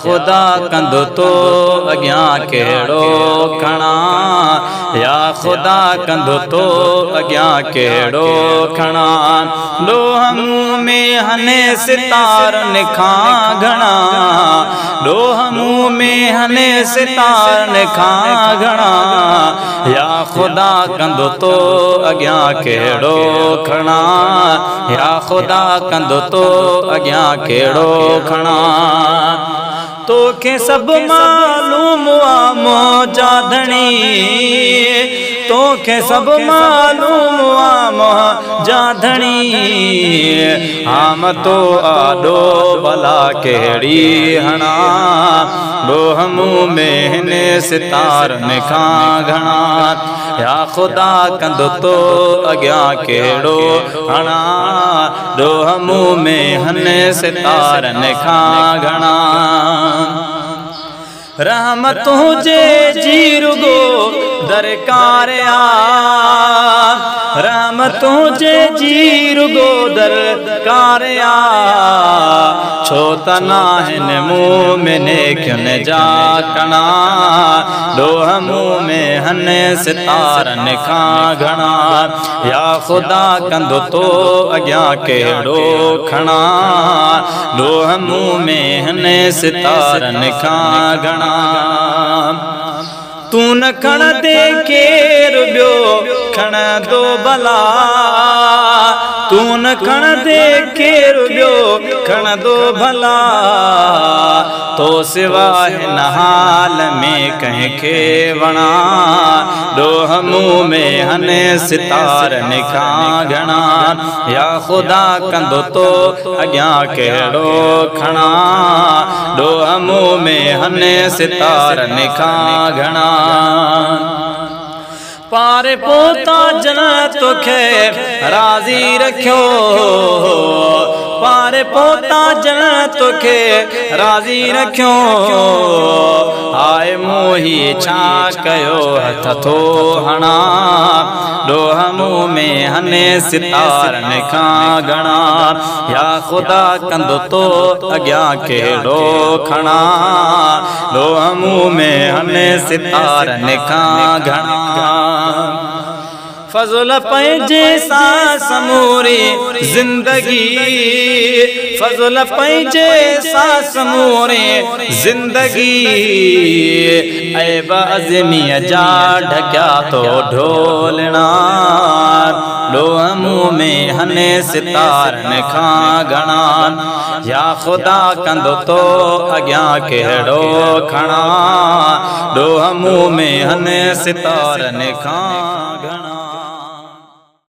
खुदा कंदो तो अॻियां कहिड़ो खणा या खुदा कंदो तो अॻियां कहिड़ो खणा ॾोह मुंहुं में हने सितारनि खां घणा ॾोह मुंहुं में हने सितारनि खां घणा या खुदा कंदो तो अॻियां कहिड़ो खणा या खुदा कंदो तो अॻियां कहिड़ो खणा तोखे सब मालूम आ मौजा धणी तोखे सब मालूम आ मौजा धणी हम तो आडो भला कहिड़ी हणा ॾोह मुंहुं में हिन सितारनि खां घणा या खुदा कंदो तो अॻियां कहिड़ो हणा ॾोह मुंहुं में हिन सितारनि खां घणा रहमत हुजे जी रुगो दरकार आ रहमत हुजे जी रुगो दरकार आ छो त नाहिन मुंहुं में नेकियुनि जा कणा ॾोह मुंहुं में हन सितारनि खां घणा या खुदा कंदो तो अॻियां कहिड़ो खणा ॾोह मुंहुं में हन सितारनि खां घणा तू न खण दे केर ॿियो खणंदो भला तू न खण दे केर ॿियो खणंदो भला तो सिवा हिन हाल में कंहिंखे वणा ॾोह मुंहुं में हन सितारनि खां घणा या खुदा कंदो तो अॻियां कहिड़ो खणा ॾोह मुंहुं में हन सितारनि खां घणा पारे पोता जन तोखे राज़ी रखियो पारे पोता जन तोखे राज़ी रखियो आए मोही छा कयो हथ थो हणा ॾोह मुंहुं में हन सितारनि खां घणा या खुदा कंदो तो अॻियां कहिड़ो खणा ॾोह मुंहुं में हन सितारनि खां घणा फज़ल पंहिंजे सां समूरी ज़िंदगी फज़ल पंहिंजे सां समूरी ज़िंदगी ऐब अज़मीअ जा ढकिया तो ढोलना ॾोह मुंहुं में हन सितारनि खां घणा या खुदा कंदो तो अॻियां कहिड़ो खणा ॾोह मुंहुं में हन सितारनि खां